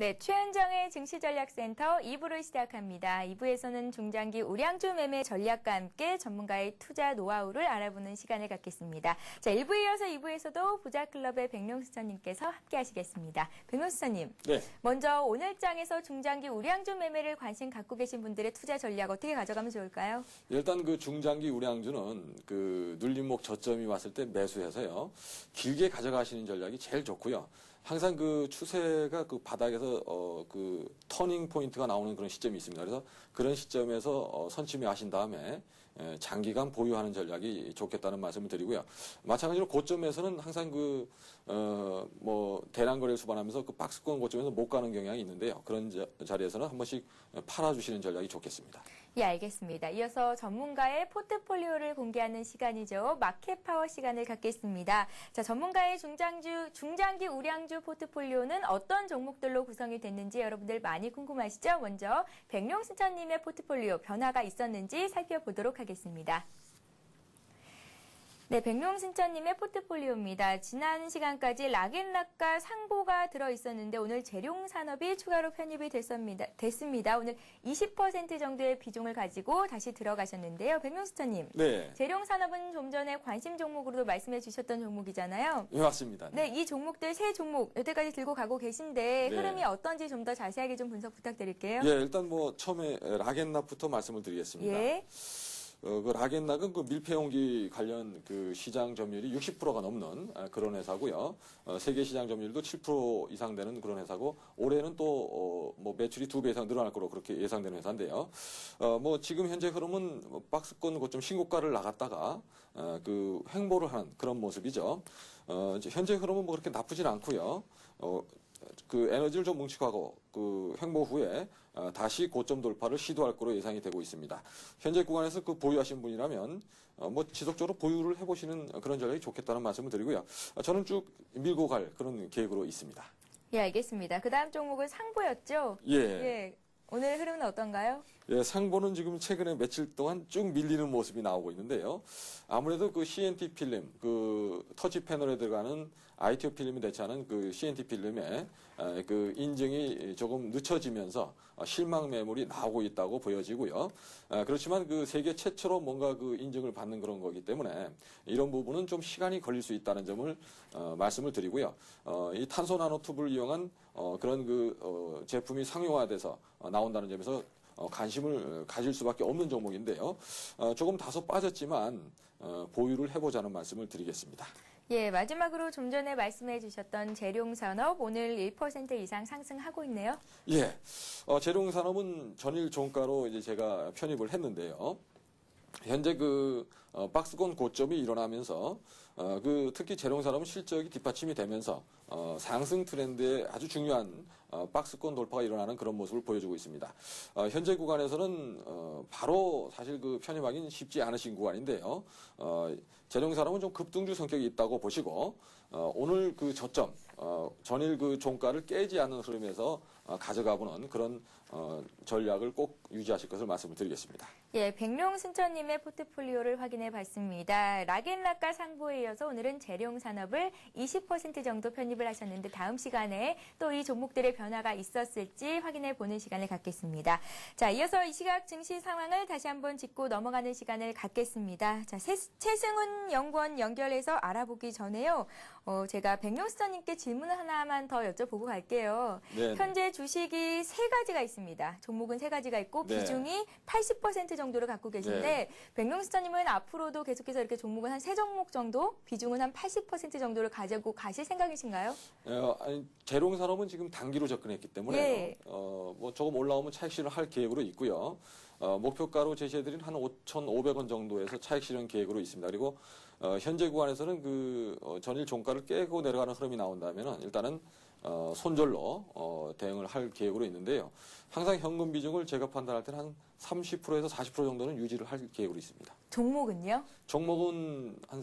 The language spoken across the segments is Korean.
네, 최현정의 증시전략센터 2부를 시작합니다. 2부에서는 중장기 우량주 매매 전략과 함께 전문가의 투자 노하우를 알아보는 시간을 갖겠습니다. 자, 1부에 이어서 2부에서도 부자클럽의 백룡수천님께서 함께 하시겠습니다. 백룡수천님, 네. 먼저 오늘 장에서 중장기 우량주 매매를 관심 갖고 계신 분들의 투자 전략 어떻게 가져가면 좋을까요? 일단 그 중장기 우량주는 그 눌림목 저점이 왔을 때 매수해서요. 길게 가져가시는 전략이 제일 좋고요. 항상 그 추세가 그 바닥에서 그 터닝 포인트가 나오는 그런 시점이 있습니다. 그래서 그런 시점에서 선침해 하신 다음에 장기간 보유하는 전략이 좋겠다는 말씀을 드리고요. 마찬가지로 고점에서는 항상 뭐 대량 거래를 수반하면서 그 박스권 고점에서 못 가는 경향이 있는데요. 그런 자리에서는 한 번씩 팔아주시는 전략이 좋겠습니다. 예, 알겠습니다. 이어서 전문가의 포트폴리오를 공개하는 시간이죠. 마켓 파워 시간을 갖겠습니다. 자, 전문가의 중장기 우량주 포트폴리오는 어떤 종목들로 구성이 됐는지 여러분들 많이 궁금하시죠? 먼저 백룡수천님의 포트폴리오 변화가 있었는지 살펴보도록 하겠습니다. 네, 백룡신천님의 포트폴리오입니다. 지난 시간까지 락앤락과 상보가 들어있었는데 오늘 재룡산업이 추가로 편입이 됐습니다. 오늘 20% 정도의 비중을 가지고 다시 들어가셨는데요. 백룡신천님, 네. 재룡산업은 좀 전에 관심 종목으로도 말씀해 주셨던 종목이잖아요. 네, 맞습니다. 네, 이 종목들 세 종목 여태까지 들고 가고 계신데 네. 흐름이 어떤지 좀 더 자세하게 좀 분석 부탁드릴게요. 예, 일단 뭐 처음에 락앤락부터 말씀을 드리겠습니다. 예. 그 락앤락은 그 밀폐용기 관련 그 시장 점유율이 60%가 넘는 그런 회사고요. 세계 시장 점유율도 7% 이상 되는 그런 회사고 올해는 또 뭐 매출이 2배 이상 늘어날 거로 그렇게 예상되는 회사인데요. 뭐 지금 현재 흐름은 박스권 고점 신고가를 나갔다가 그 횡보를 하는 그런 모습이죠. 현재 흐름은 뭐 그렇게 나쁘진 않고요. 그 에너지를 좀 뭉치고 그 횡보 후에 다시 고점 돌파를 시도할 거로 예상이 되고 있습니다. 현재 구간에서 그 보유하신 분이라면 뭐 지속적으로 보유를 해보시는 그런 전략이 좋겠다는 말씀을 드리고요. 저는 쭉 밀고 갈 그런 계획으로 있습니다. 예, 알겠습니다. 그 다음 종목은 상보였죠? 예. 예. 오늘 흐름은 어떤가요? 예, 상보는 지금 최근에 며칠 동안 쭉 밀리는 모습이 나오고 있는데요. 아무래도 그 CNT 필름, 그 터치 패널에 들어가는 ITO 필름이 대체하는 그 CNT 필름의 그 인증이 조금 늦춰지면서 실망 매물이 나오고 있다고 보여지고요. 그렇지만 그 세계 최초로 뭔가 그 인증을 받는 그런 거기 때문에 이런 부분은 좀 시간이 걸릴 수 있다는 점을 말씀을 드리고요. 이 탄소 나노튜브를 이용한 그런 그 제품이 상용화돼서 나온다는 점에서 관심을 가질 수밖에 없는 종목인데요. 조금 다소 빠졌지만 보유를 해보자는 말씀을 드리겠습니다. 예, 마지막으로 좀 전에 말씀해 주셨던 재룡산업 오늘 1% 이상 상승하고 있네요. 예, 재룡산업은 전일 종가로 이제 제가 편입을 했는데요. 현재 그 박스권 고점이 일어나면서 그 특히 재룡산업은 실적이 뒷받침이 되면서 상승 트렌드에 아주 중요한 박스권 돌파가 일어나는 그런 모습을 보여주고 있습니다. 현재 구간에서는 바로 사실 그 편입하기는 쉽지 않으신 구간인데요. 재룡산업은 좀 급등주 성격이 있다고 보시고 오늘 그 저점 전일 그 종가를 깨지 않는 흐름에서 가져가보는 그런 전략을 꼭 유지하실 것을 말씀을 드리겠습니다. 예, 백룡순천님의 포트폴리오를 확인해 봤습니다. 락앤락과 상보에 이어서 오늘은 재룡산업을 20% 정도 편입을 하셨는데 다음 시간에 또 이 종목들의 변화가 있었을지 확인해 보는 시간을 갖겠습니다. 자, 이어서 이 시각 증시 상황을 다시 한번 짚고 넘어가는 시간을 갖겠습니다. 자, 최승훈 연구원 연결해서 알아보기 전에요. 제가 백룡순천님께 질문 하나만 더 여쭤보고 갈게요. 네. 현재 주식이 세 가지가 있습니다. 종목은 세 가지가 있고 네. 비중이 80% 정도를 갖고 계신데 네. 백룡수천님은 앞으로도 계속해서 이렇게 종목은 한 세 종목 정도, 비중은 한 80% 정도를 가지고 가실 생각이신가요? 아니, 재룡산업은 지금 단기로 접근했기 때문에 예. 뭐 조금 올라오면 차익 실현 할 계획으로 있고요. 목표가로 제시해드린 한 5,500원 정도에서 차익 실현 계획으로 있습니다. 그리고 현재 구간에서는 그 전일 종가를 깨고 내려가는 흐름이 나온다면은 일단은 손절로 대응을 할 계획으로 있는데요. 항상 현금 비중을 제가 판단할 때는 한 30%에서 40% 정도는 유지를 할 계획으로 있습니다. 종목은요? 종목은 한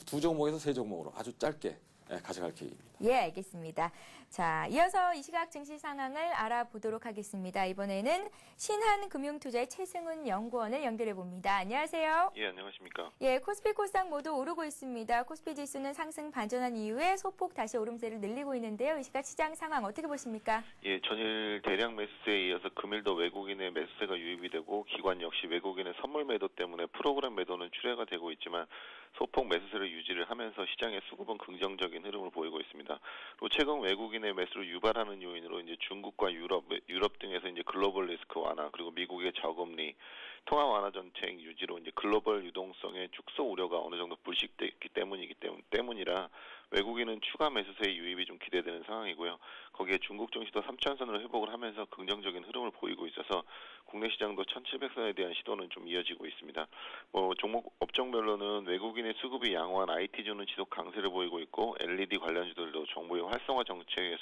두 종목에서 세 종목으로 아주 짧게 가져갈 계획입니다. 예, 알겠습니다. 자, 이어서 이 시각 증시 상황을 알아보도록 하겠습니다. 이번에는 신한금융투자의 최승훈 연구원을 연결해 봅니다. 안녕하세요. 예, 안녕하십니까. 예, 코스피 코스닥 모두 오르고 있습니다. 코스피 지수는 상승 반전한 이후에 소폭 다시 오름세를 늘리고 있는데요. 이 시각 시장 상황 어떻게 보십니까? 예, 전일 대량 매수세에 이어서 금일도 외국인의 매수세가 유입이 되고 기관 역시 외국인의 선물 매도 때문에 프로그램 매도는 출회가 되고 있지만 소폭 매수세를 유지를 하면서 시장의 수급은 긍정적인 흐름을 보이고 있습니다. 그리고 최근 외국인의 매수를 유발하는 요인으로 이제 중국과 유럽 등에서 이제 글로벌 리스크 완화 그리고 미국의 저금리 통화 완화 정책 유지로 이제 글로벌 유동성의 축소 우려가 어느 정도 불식됐기 때문이라 외국인은 추가 매수세의 유입이 좀 기대되는 상황이고요. 거기에 중국 증시도 3천선을 회복을 하면서 긍정적인 흐름을 보이고 있어서 국내 시장도 1,700선에 대한 시도는 좀 이어지고 있습니다. 종목 업종별로는 외국인의 수급이 양호한 IT주는 지속 강세를 보이고 있고 LED 관련주들도 정부의 활성화 정책의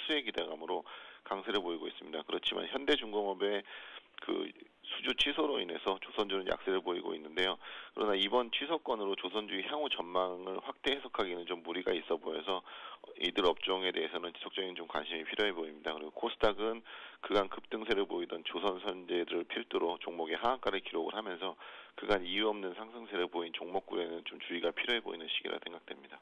수혜 기대감으로 강세를 보이고 있습니다. 그렇지만 현대중공업의 수주 취소로 인해서 조선주는 약세를 보이고 있는데요. 그러나 이번 취소건으로 조선주의 향후 전망을 확대 해석하기는 좀 무리가 있어 보여서 이들 업종에 대해서는 지속적인 좀 관심이 필요해 보입니다. 그리고 코스닥은 그간 급등세를 보이던 조선선제들을 필두로 종목의 하한가를 기록을 하면서 그간 이유 없는 상승세를 보인 종목군에는 좀 주의가 필요해 보이는 시기라 생각됩니다.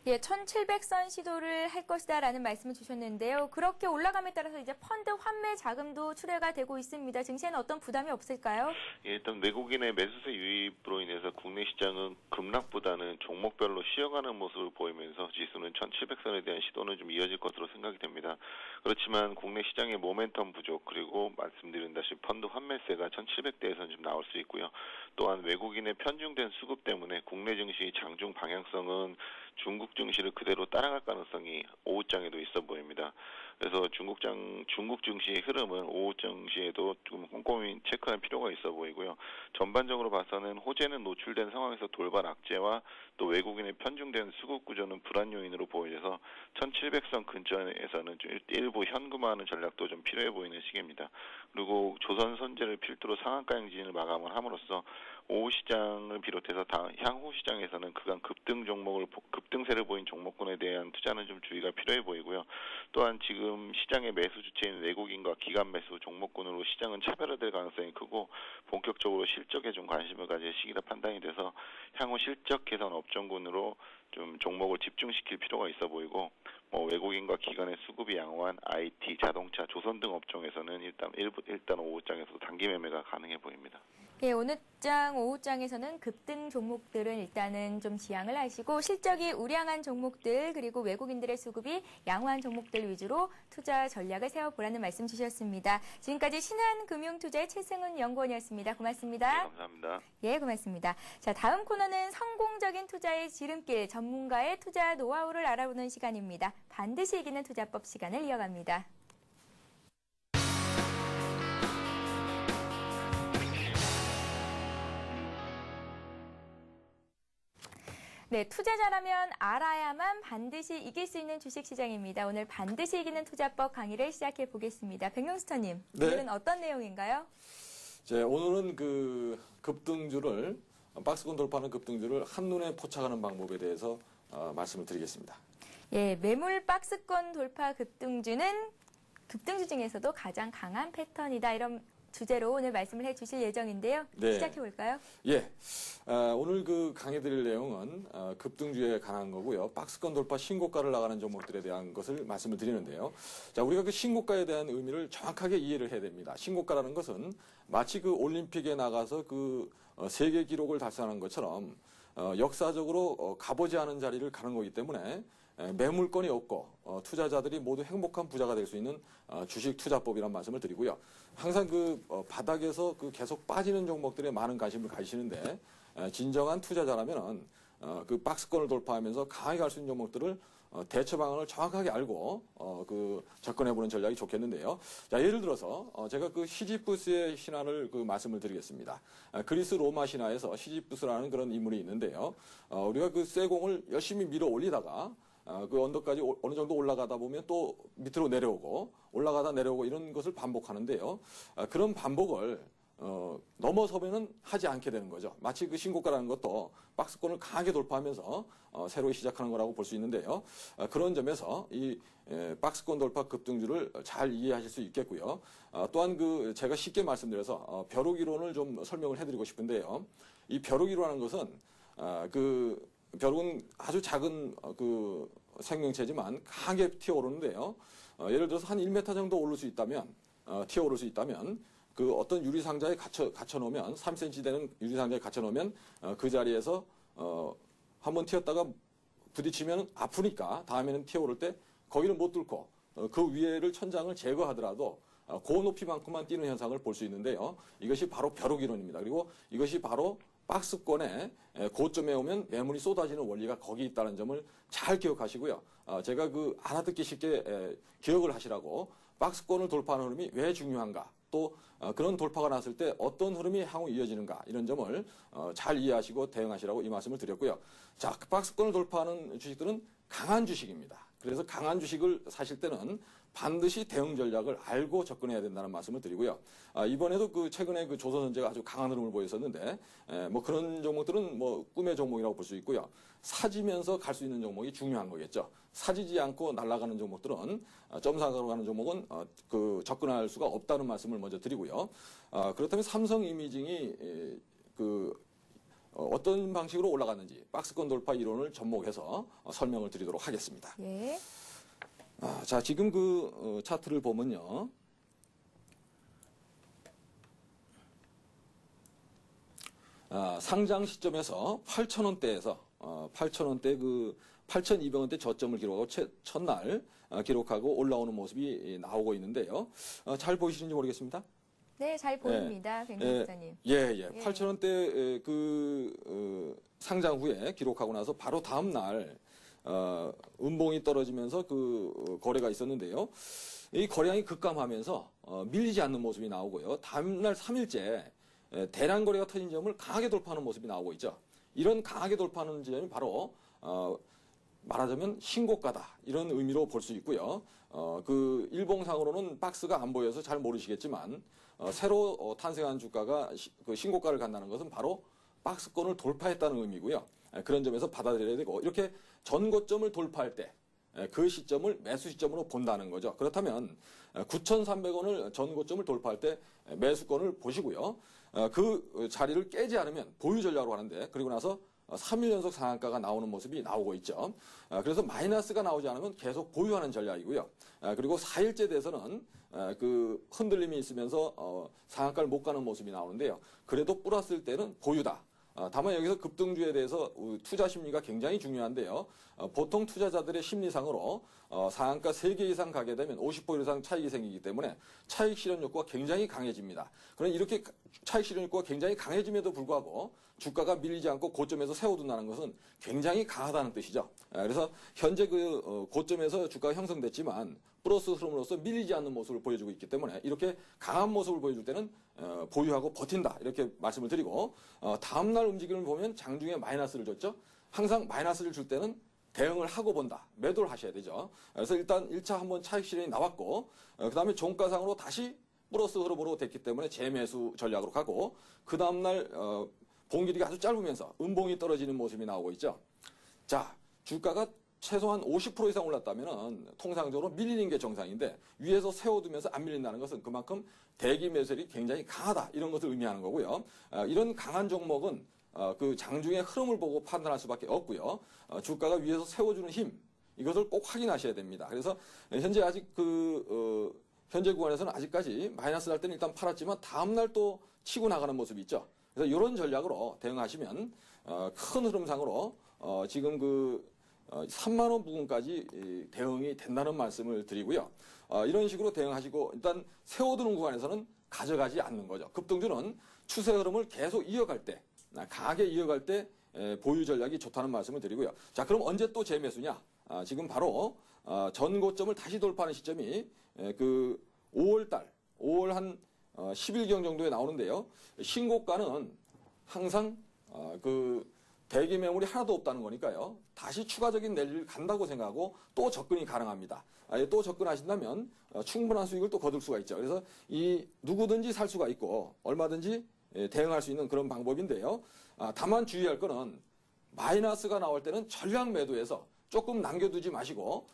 예, 1,700선 시도를 할 것이다라는 말씀을 주셨는데요. 그렇게 올라감에 따라서 이제 펀드 환매 자금도 출회가 되고 있습니다. 증시에는 어떤 부담이 없을까요? 예, 일단 외국인의 매수세 유입으로 인해서 국내 시장은 급락보다는 종목별로 쉬어가는 모습을 보이면서 지수는 1,700선에 대한 시도는 좀 이어질 것으로 생각이 됩니다. 그렇지만 국내 시장의 모멘텀 부족 그리고 말씀드린 다시 펀드 환매세가 1,700대에서는 좀 나올 수 있고요. 또한 외국인의 편중된 수급 때문에 국내 증시 장중 방향성은 중국 증시를 그대로 따라갈 가능성이 오후장에도 있어 보입니다. 그래서 중국 증시의 흐름은 오후 증시에도 좀 꼼꼼히 체크할 필요가 있어 보이고요. 전반적으로 봐서는 호재는 노출된 상황에서 돌발 악재와 또 외국인의 편중된 수급 구조는 불안 요인으로 보여져서 1,700선 근처에서는 좀 일부 현금화하는 전략도 좀 필요해 보이는 시기입니다. 그리고 조선 선제를 필두로 상한가 행진을 마감을 함으로써 오후 시장을 비롯해서 향후 시장에서는 그간 급등세를 보인 종목군에 대한 투자는 좀 주의가 필요해 보이고요. 또한 지금 시장의 매수 주체인 외국인과 기관 매수 종목군으로 시장은 차별화될 가능성이 크고 본격적으로 실적에 좀 관심을 가질 시기라 판단이 돼서 향후 실적 개선 업종군으로 좀 종목을 집중시킬 필요가 있어 보이고 외국인과 기관의 수급이 양호한 IT, 자동차, 조선 등 업종에서는 일단 오후장에서도 단기 매매가 가능해 보입니다. 예, 오늘장, 오후장에서는 급등 종목들은 일단은 좀 지양을 하시고 실적이 우량한 종목들 그리고 외국인들의 수급이 양호한 종목들 위주로 투자 전략을 세워보라는 말씀 주셨습니다. 지금까지 신한금융투자의 최승훈 연구원이었습니다. 고맙습니다. 네, 감사합니다. 예, 고맙습니다. 자, 다음 코너는 성공적인 투자의 지름길, 전문가의 투자 노하우를 알아보는 시간입니다. 반드시 이기는 투자법 시간을 이어갑니다. 네, 투자자라면 알아야만 반드시 이길 수 있는 주식시장입니다. 오늘 반드시 이기는 투자법 강의를 시작해 보겠습니다. 백용스터님, 네. 오늘은 어떤 내용인가요? 오늘은 급등주를 박스권 돌파하는 급등주를 한눈에 포착하는 방법에 대해서 말씀을 드리겠습니다. 예, 매물 박스권 돌파 급등주는 급등주 중에서도 가장 강한 패턴이다. 이런 주제로 오늘 말씀을 해주실 예정인데요. 네. 시작해 볼까요? 예, 오늘 강의 드릴 내용은 급등주에 관한 거고요. 박스권 돌파 신고가를 나가는 종목들에 대한 것을 말씀을 드리는데요. 자, 우리가 신고가에 대한 의미를 정확하게 이해를 해야 됩니다. 신고가라는 것은 마치 올림픽에 나가서 세계 기록을 달성하는 것처럼 역사적으로 가보지 않은 자리를 가는 거기 때문에 매물권이 없고 투자자들이 모두 행복한 부자가 될 수 있는 주식 투자법이라는 말씀을 드리고요. 항상 바닥에서 계속 빠지는 종목들에 많은 관심을 가지시는데 진정한 투자자라면은 박스권을 돌파하면서 강하게 갈 수 있는 종목들을 대처 방안을 정확하게 알고 접근해보는 전략이 좋겠는데요. 자, 예를 들어서 제가 시지푸스의 신화를 말씀을 드리겠습니다. 그리스 로마 신화에서 시지푸스라는 그런 인물이 있는데요. 우리가 쇠공을 열심히 밀어 올리다가 언덕까지 어느 정도 올라가다 보면 또 밑으로 내려오고 올라가다 내려오고 이런 것을 반복하는데요. 그런 반복을 넘어서면은 하지 않게 되는 거죠. 마치 그 신고가라는 것도 박스권을 강하게 돌파하면서 새로 시작하는 거라고 볼 수 있는데요. 그런 점에서 이 박스권 돌파 급등주를 잘 이해하실 수 있겠고요. 또한 그 제가 쉽게 말씀드려서 벼룩이론을 좀 설명을 해드리고 싶은데요. 이 벼룩이론이라는 것은 그 벼룩은 아주 작은 그 생명체지만 강하게 튀어오르는데요. 예를 들어서 한 1m 정도 오를 수 있다면 튀어오를 수 있다면 그 어떤 유리상자에 갇혀 놓으면 3cm 되는 유리상자에 갇혀 놓으면 그 자리에서 한번 튀었다가 부딪히면 아프니까 다음에는 튀어오를 때 거기를 못 뚫고 그 위에를 천장을 제거하더라도 그 높이만큼만 뛰는 현상을 볼 수 있는데요. 이것이 바로 벼룩이론입니다. 그리고 이것이 바로 박스권의 고점에 오면 매물이 쏟아지는 원리가 거기 있다는 점을 잘 기억하시고요. 제가 그 알아듣기 쉽게 기억을 하시라고 박스권을 돌파하는 흐름이 왜 중요한가, 또 그런 돌파가 났을 때 어떤 흐름이 향후 이어지는가, 이런 점을 잘 이해하시고 대응하시라고 이 말씀을 드렸고요. 자, 박스권을 돌파하는 주식들은 강한 주식입니다. 그래서 강한 주식을 사실 때는 반드시 대응 전략을 알고 접근해야 된다는 말씀을 드리고요. 이번에도 그 최근에 그 조선전제가 아주 강한 흐름을 보였었는데, 뭐 그런 종목들은 뭐 꿈의 종목이라고 볼 수 있고요. 사지면서 갈 수 있는 종목이 중요한 거겠죠. 사지지 않고 날아가는 종목들은 점사가로 가는 종목은 그 접근할 수가 없다는 말씀을 먼저 드리고요. 그렇다면 삼성 이미징이 어떤 방식으로 올라갔는지 박스권 돌파 이론을 접목해서 설명을 드리도록 하겠습니다. 예. 자, 지금 그 차트를 보면요. 상장 시점에서 8,000원대에서 8,000원대 그 8,200원대 저점을 기록하고 첫날 기록하고 올라오는 모습이 나오고 있는데요. 잘 보이시는지 모르겠습니다. 네, 잘 보입니다. 백명 기자님. 예. 8,000원대 상장 후에 기록하고 나서 바로 다음 날 음봉이 떨어지면서 그 거래가 있었는데요. 이 거래량이 급감하면서 밀리지 않는 모습이 나오고요. 다음날 3일째 대량 거래가 터진 점을 강하게 돌파하는 모습이 나오고 있죠. 이런 강하게 돌파하는 지점이 바로 말하자면 신고가다, 이런 의미로 볼 수 있고요. 그 일봉상으로는 박스가 안 보여서 잘 모르시겠지만 새로 탄생한 주가가 그 신고가를 간다는 것은 바로 박스권을 돌파했다는 의미고요. 그런 점에서 받아들여야 되고, 이렇게 전고점을 돌파할 때 그 시점을 매수 시점으로 본다는 거죠. 그렇다면 9,300원을 전고점을 돌파할 때 매수권을 보시고요. 그 자리를 깨지 않으면 보유 전략으로 하는데, 그리고 나서 3일 연속 상한가가 나오는 모습이 나오고 있죠. 그래서 마이너스가 나오지 않으면 계속 보유하는 전략이고요. 그리고 4일째 돼서는 그 흔들림이 있으면서 상한가를 못 가는 모습이 나오는데요. 그래도 플러스일 때는 보유다. 다만 여기서 급등주에 대해서 투자 심리가 굉장히 중요한데요. 보통 투자자들의 심리상으로 상한가 3개 이상 가게 되면 50% 이상 차익이 생기기 때문에 차익 실현 욕구가 굉장히 강해집니다. 그런데 이렇게 차익 실현 욕구가 굉장히 강해짐에도 불구하고 주가가 밀리지 않고 고점에서 세워둔다는 것은 굉장히 강하다는 뜻이죠. 그래서 현재 그 고점에서 주가가 형성됐지만 플러스 흐름으로서 밀리지 않는 모습을 보여주고 있기 때문에 이렇게 강한 모습을 보여줄 때는 보유하고 버틴다, 이렇게 말씀을 드리고, 다음날 움직임을 보면 장중에 마이너스를 줬죠. 항상 마이너스를 줄 때는 대응을 하고 본다, 매도를 하셔야 되죠. 그래서 일단 1차 한번 차익 실현이 나왔고, 그 다음에 종가상으로 다시 플러스 흐름으로 됐기 때문에 재매수 전략으로 가고, 그 다음날 봉길이가 아주 짧으면서 음봉이 떨어지는 모습이 나오고 있죠. 자, 주가가 최소한 50% 이상 올랐다면 통상적으로 밀리는 게 정상인데, 위에서 세워두면서 안 밀린다는 것은 그만큼 대기 매수율이 굉장히 강하다, 이런 것을 의미하는 거고요. 이런 강한 종목은 그 장중의 흐름을 보고 판단할 수밖에 없고요. 주가가 위에서 세워주는 힘, 이것을 꼭 확인하셔야 됩니다. 그래서 현재 아직 현재 구간에서는 아직까지 마이너스 날 때는 일단 팔았지만 다음날 또 치고 나가는 모습이 있죠. 그래서 이런 전략으로 대응하시면 큰 흐름상으로 지금 그 3만 원 부근까지 대응이 된다는 말씀을 드리고요. 이런 식으로 대응하시고, 일단 세워두는 구간에서는 가져가지 않는 거죠. 급등주는 추세 흐름을 계속 이어갈 때, 강하게 이어갈 때 보유 전략이 좋다는 말씀을 드리고요. 자, 그럼 언제 또 재매수냐? 지금 바로 전고점을 다시 돌파하는 시점이 그 5월 한 10일경 정도에 나오는데요. 신고가는 항상 그 대기 매물이 하나도 없다는 거니까요. 다시 추가적인 랠리를 간다고 생각하고 또 접근이 가능합니다. 또 접근하신다면 충분한 수익을 또 거둘 수가 있죠. 그래서 이 누구든지 살 수가 있고 얼마든지 대응할 수 있는 그런 방법인데요. 다만 주의할 거는 마이너스가 나올 때는 전량 매도해서 조금 남겨두지 마시고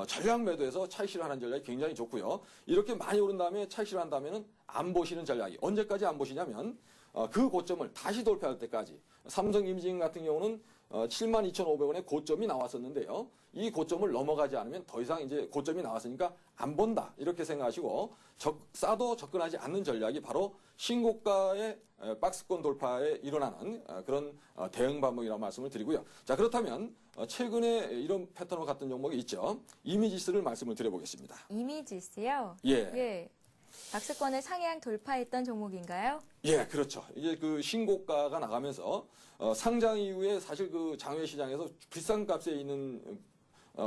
전량 매도해서 차익 실현하는 전략이 굉장히 좋고요. 이렇게 많이 오른 다음에 차익 실현한다면 안 보시는 전략이 언제까지 안 보시냐면 그 고점을 다시 돌파할 때까지 삼성임진 같은 경우는 72,500원의 고점이 나왔었는데요. 이 고점을 넘어가지 않으면 더 이상 이제 고점이 나왔으니까 안 본다 이렇게 생각하시고 싸도 접근하지 않는 전략이 바로 신고가의 박스권 돌파에 일어나는 그런 대응 방법이라고 말씀을 드리고요. 자, 그렇다면 최근에 이런 패턴과 같은 종목이 있죠. 이미지스를 말씀을 드려보겠습니다. 이미지스요? 예. 예. 박스권을 상향 돌파했던 종목인가요? 예, 그렇죠. 이제 그 신고가가 나가면서 상장 이후에 사실 그 장외 시장에서 비싼 값에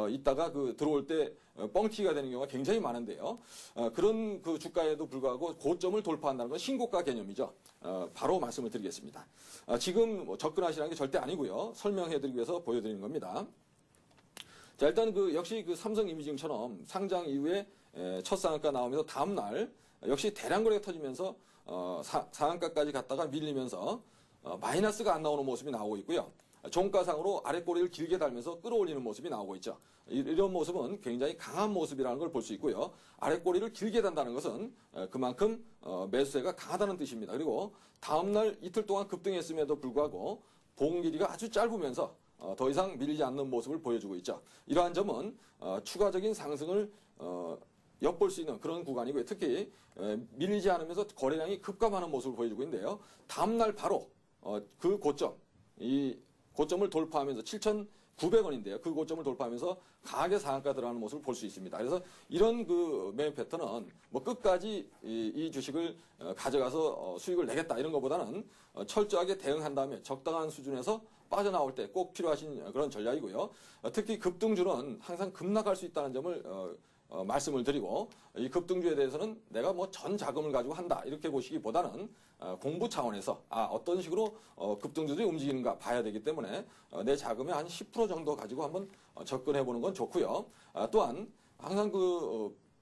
있다가 그 들어올 때 뻥튀기가 되는 경우가 굉장히 많은데요. 그런 그 주가에도 불구하고 고점을 돌파한다는 건 신고가 개념이죠. 바로 말씀을 드리겠습니다. 지금 뭐 접근하시라는 게 절대 아니고요. 설명해드리기 위해서 보여드리는 겁니다. 자, 일단 그 역시 그 삼성이미징처럼 상장 이후에 첫 상한가 나오면서 다음 날 역시 대량 거래가 터지면서 상한가까지 갔다가 밀리면서 마이너스가 안 나오는 모습이 나오고 있고요. 종가상으로 아랫꼬리를 길게 달면서 끌어올리는 모습이 나오고 있죠. 이런 모습은 굉장히 강한 모습이라는 걸 볼 수 있고요. 아랫꼬리를 길게 단다는 것은 그만큼 매수세가 강하다는 뜻입니다. 그리고 다음날 이틀 동안 급등했음에도 불구하고 봉 길이가 아주 짧으면서 더 이상 밀리지 않는 모습을 보여주고 있죠. 이러한 점은 추가적인 상승을 엿볼 수 있는 그런 구간이고요. 특히 밀리지 않으면서 거래량이 급감하는 모습을 보여주고 있는데요. 다음날 바로 그 고점, 이 고점을 돌파하면서 7,900원인데요. 그 고점을 돌파하면서 강하게 상한가 들어가는 모습을 볼 수 있습니다. 그래서 이런 그 매매 패턴은 뭐 끝까지 이 주식을 가져가서 수익을 내겠다 이런 것보다는 철저하게 대응한 다음에 적당한 수준에서 빠져나올 때 꼭 필요하신 그런 전략이고요. 특히 급등주는 항상 급락할 수 있다는 점을 말씀을 드리고 이 급등주에 대해서는 내가 뭐 전 자금을 가지고 한다 이렇게 보시기보다는 공부 차원에서 어떤 식으로 급등주들이 움직이는가 봐야 되기 때문에 내 자금의 한 10% 정도 가지고 한번 접근해 보는 건 좋고요. 또한 항상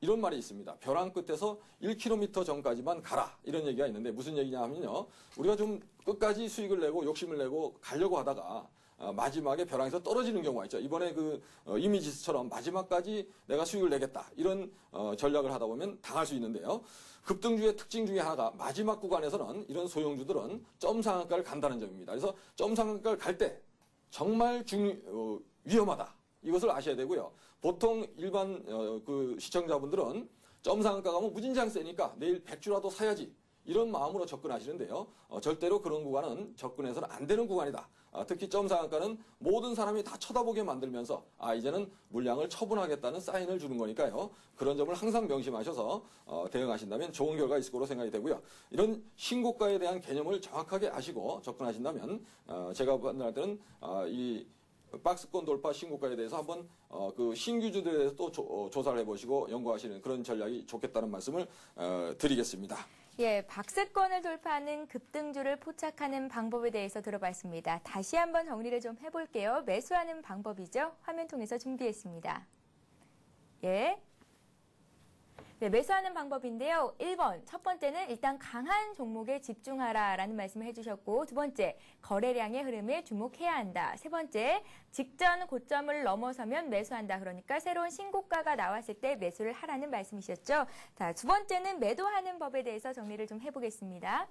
이런 말이 있습니다. 벼랑 끝에서 1km 전까지만 가라 이런 얘기가 있는데 무슨 얘기냐 하면요. 우리가 좀 끝까지 수익을 내고 욕심을 내고 가려고 하다가 마지막에 벼랑에서 떨어지는 경우가 있죠. 이번에 그 이미지스처럼 마지막까지 내가 수익을 내겠다 이런 전략을 하다 보면 당할 수 있는데요. 급등주의 특징 중에 하나가 마지막 구간에서는 이런 소형주들은 점 상한가를 간다는 점입니다. 그래서 점 상한가를 갈 때 정말 위험하다. 이것을 아셔야 되고요. 보통 일반 그 시청자분들은 점 상한가 가면 무진장 세니까 내일 100주라도 사야지. 이런 마음으로 접근하시는데요. 절대로 그런 구간은 접근해서는 안 되는 구간이다. 특히 점 상한가는 모든 사람이 다 쳐다보게 만들면서 이제는 물량을 처분하겠다는 사인을 주는 거니까요. 그런 점을 항상 명심하셔서 대응하신다면 좋은 결과가 있을 거로 생각이 되고요. 이런 신고가에 대한 개념을 정확하게 아시고 접근하신다면 제가 판단할 때는 이 박스권 돌파 신고가에 대해서 한번 그 신규주들에 대해서 또 조사를 해보시고 연구하시는 그런 전략이 좋겠다는 말씀을 드리겠습니다. 예, 박스권을 돌파하는 급등주를 포착하는 방법에 대해서 들어봤습니다. 다시 한번 정리를 좀 해볼게요. 매수하는 방법이죠. 화면 통해서 준비했습니다. 예. 네, 매수하는 방법인데요. 1번, 첫 번째는 일단 강한 종목에 집중하라라는 말씀을 해주셨고, 두 번째, 거래량의 흐름에 주목해야 한다. 세 번째, 직전 고점을 넘어서면 매수한다. 그러니까 새로운 신고가가 나왔을 때 매수를 하라는 말씀이셨죠. 자, 두 번째는 매도하는 법에 대해서 정리를 좀 해보겠습니다.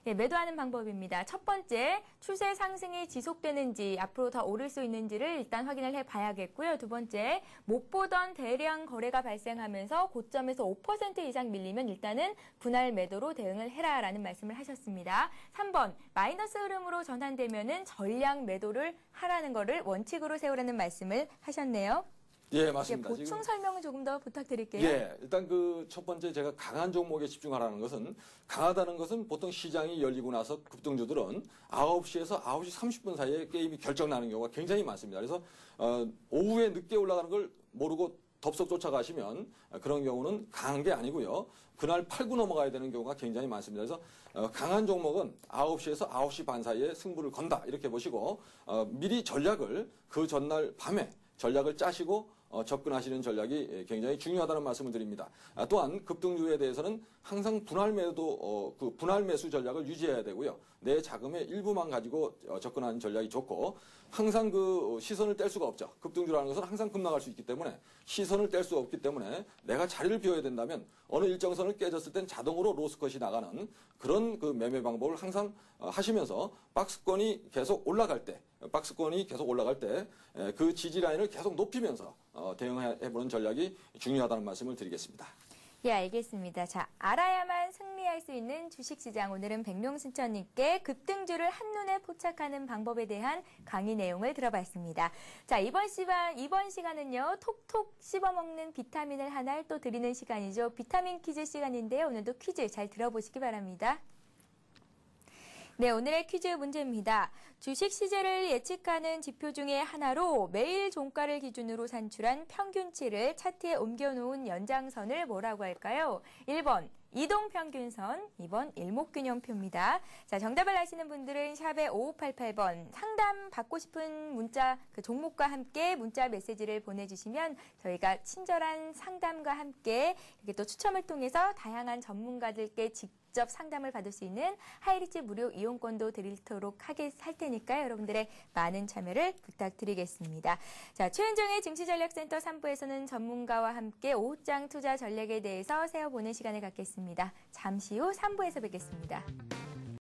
예, 매도하는 방법입니다. 첫 번째, 추세 상승이 지속되는지 앞으로 더 오를 수 있는지를 일단 확인을 해봐야겠고요. 두 번째, 못 보던 대량 거래가 발생하면서 고점에서 5% 이상 밀리면 일단은 분할 매도로 대응을 해라라는 말씀을 하셨습니다. 3번, 마이너스 흐름으로 전환되면은 전량 매도를 하라는 거를 원칙으로 세우라는 말씀을 하셨네요. 예, 맞습니다. 보충 지금 설명을 조금 더 부탁드릴게요. 예, 일단 그 첫 번째 제가 강한 종목에 집중하라는 것은 강하다는 것은 보통 시장이 열리고 나서 급등주들은 9시에서 9시 30분 사이에 게임이 결정나는 경우가 굉장히 많습니다. 그래서 오후에 늦게 올라가는 걸 모르고 덥석 쫓아가시면 그런 경우는 강한 게 아니고요. 그날 팔고 넘어가야 되는 경우가 굉장히 많습니다. 그래서 강한 종목은 9시에서 9시 반 사이에 승부를 건다 이렇게 보시고 미리 전략을 그 전날 밤에 전략을 짜시고 접근하시는 전략이 굉장히 중요하다는 말씀을 드립니다. 또한 급등주에 대해서는 항상 분할 매도, 그 분할 매수 전략을 유지해야 되고요. 내 자금의 일부만 가지고 접근하는 전략이 좋고 항상 그 시선을 뗄 수가 없죠. 급등주라는 것은 항상 급락할 수 있기 때문에 시선을 뗄 수 없기 때문에 내가 자리를 비워야 된다면 어느 일정선을 깨졌을 땐 자동으로 로스컷이 나가는 그런 그 매매 방법을 항상 하시면서 박스권이 계속 올라갈 때 그 지지 라인을 계속 높이면서 대응해보는 전략이 중요하다는 말씀을 드리겠습니다. 예, 알겠습니다. 자, 알아야만 승리할 수 있는 주식시장. 오늘은 백룡순천님께 급등주를 한눈에 포착하는 방법에 대한 강의 내용을 들어봤습니다. 자, 이번 시간은요, 톡톡 씹어먹는 비타민을 하나 또 드리는 시간이죠. 비타민 퀴즈 시간인데요. 오늘도 퀴즈 잘 들어보시기 바랍니다. 네, 오늘의 퀴즈 문제입니다. 주식 시세를 예측하는 지표 중에 하나로 매일 종가를 기준으로 산출한 평균치를 차트에 옮겨놓은 연장선을 뭐라고 할까요? 1번 이동평균선, 2번 일목균형표입니다. 자, 정답을 아시는 분들은 샵의 5588번 상담 받고 싶은 문자, 그 종목과 함께 문자 메시지를 보내주시면 저희가 친절한 상담과 함께 이렇게 또 추첨을 통해서 다양한 전문가들께 직접 상담을 받을 수 있는 하이리치 무료 이용권도 드리도록 할 테니까요. 여러분들의 많은 참여를 부탁드리겠습니다. 자, 최은정의 증시전략센터 3부에서는 전문가와 함께 오후장 투자 전략에 대해서 세워보는 시간을 갖겠습니다. 잠시 후 3부에서 뵙겠습니다.